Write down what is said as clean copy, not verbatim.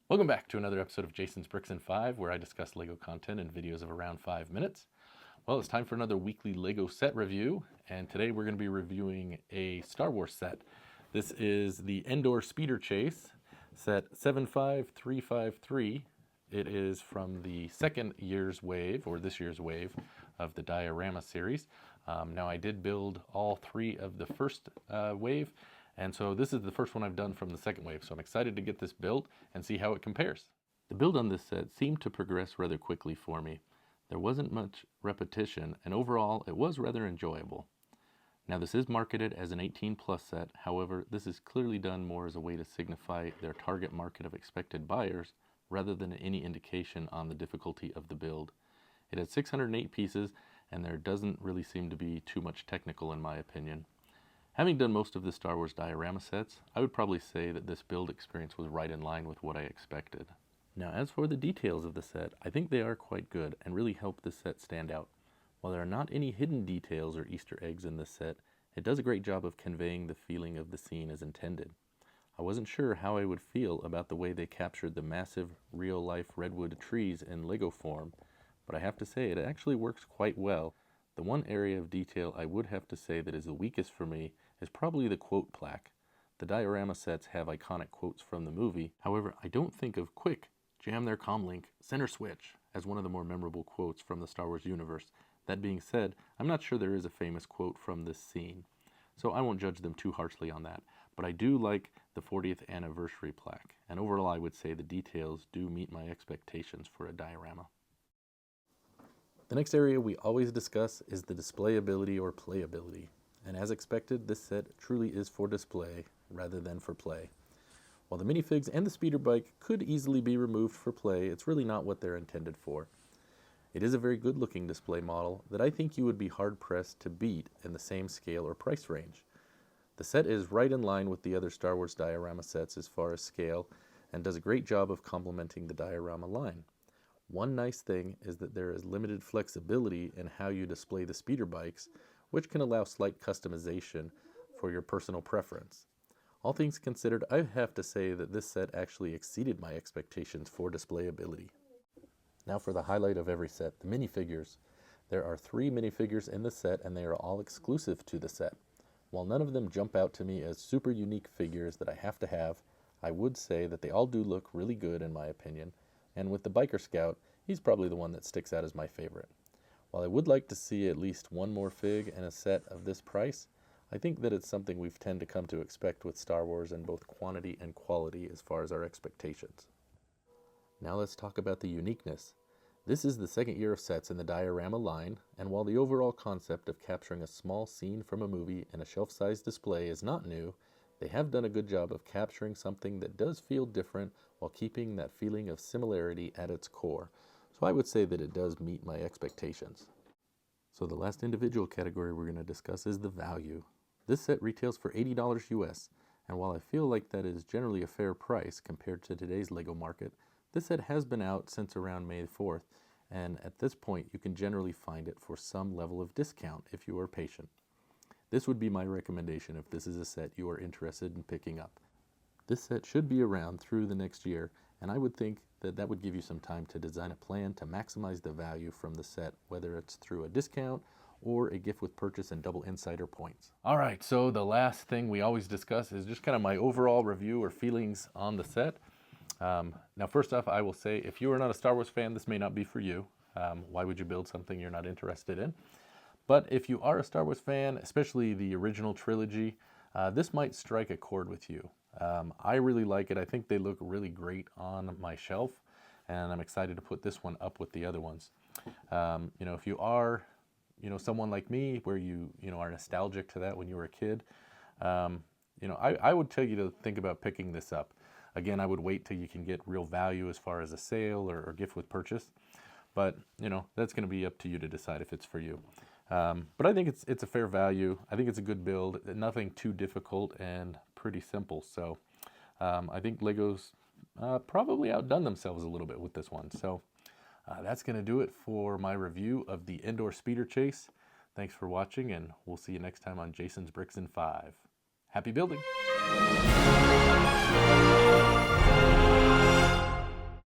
Welcome back to another episode of Jason's Bricks in 5, where I discuss LEGO content in videos of around 5 minutes. Well, it's time for another weekly LEGO set review, and today we're going to be reviewing a Star Wars set. This is the Endor Speeder Chase, set 75353. It is from the second year's wave, or this year's wave, of the diorama series. Now I did build all three of the first wave, and so this is the first one I've done from the second wave, so I'm excited to get this built and see how it compares. The build on this set seemed to progress rather quickly for me. There wasn't much repetition, and overall it was rather enjoyable. Now this is marketed as an 18 plus set, however this is clearly done more as a way to signify their target market of expected buyers rather than any indication on the difficulty of the build. It has 608 pieces, and there doesn't really seem to be too much technical in my opinion. Having done most of the Star Wars diorama sets, I would probably say that this build experience was right in line with what I expected. Now as for the details of the set, I think they are quite good and really help this set stand out. While there are not any hidden details or Easter eggs in this set, it does a great job of conveying the feeling of the scene as intended. I wasn't sure how I would feel about the way they captured the massive real-life redwood trees in LEGO form, but I have to say it actually works quite well. The one area of detail I would have to say that is the weakest for me is probably the quote plaque. The diorama sets have iconic quotes from the movie, however I don't think of "quick, jam their comlink, center switch" as one of the more memorable quotes from the Star Wars universe. That being said, I'm not sure there is a famous quote from this scene, so I won't judge them too harshly on that, but I do like the 40th anniversary plaque, and overall I would say the details do meet my expectations for a diorama. The next area we always discuss is the displayability or playability, and as expected, this set truly is for display rather than for play. While the minifigs and the speeder bike could easily be removed for play, it's really not what they're intended for. It is a very good looking display model that I think you would be hard pressed to beat in the same scale or price range. The set is right in line with the other Star Wars diorama sets as far as scale and does a great job of complementing the diorama line. One nice thing is that there is limited flexibility in how you display the speeder bikes, which can allow slight customization for your personal preference. All things considered, I have to say that this set actually exceeded my expectations for displayability. Now for the highlight of every set, the minifigures. There are 3 minifigures in the set and they are all exclusive to the set. While none of them jump out to me as super unique figures that I have to have, I would say that they all do look really good in my opinion, and with the Biker Scout, he's probably the one that sticks out as my favorite. While I would like to see at least one more fig in a set of this price, I think that it's something we've tend to come to expect with Star Wars in both quantity and quality as far as our expectations. Now let's talk about the uniqueness. This is the second year of sets in the diorama line, and while the overall concept of capturing a small scene from a movie in a shelf-sized display is not new, they have done a good job of capturing something that does feel different while keeping that feeling of similarity at its core. So I would say that it does meet my expectations. So the last individual category we're going to discuss is the value. This set retails for $80 US, and while I feel like that is generally a fair price compared to today's LEGO market, this set has been out since around May 4th, and at this point you can generally find it for some level of discount if you are patient. This would be my recommendation if this is a set you are interested in picking up. This set should be around through the next year, and I would think that that would give you some time to design a plan to maximize the value from the set, whether it's through a discount or a gift with purchase and double insider points. All right, so the last thing we always discuss is just kind of my overall review or feelings on the set. Now first off, I will say if you are not a Star Wars fan, this may not be for you. Why would you build something you're not interested in? But if you are a Star Wars fan, especially the original trilogy, this might strike a chord with you. I really like it. I think they look really great on my shelf, and I'm excited to put this one up with the other ones. If you are, someone like me, where you are nostalgic to that when you were a kid, I would tell you to think about picking this up. Again, I would wait till you can get real value as far as a sale or gift with purchase, but that's going to be up to you to decide if it's for you. But I think it's a fair value. I think it's a good build, nothing too difficult and pretty simple. So I think LEGO's probably outdone themselves a little bit with this one. So that's going to do it for my review of the Endor Speeder Chase. Thanks for watching, and we'll see you next time on Jason's Bricks in 5. Happy building!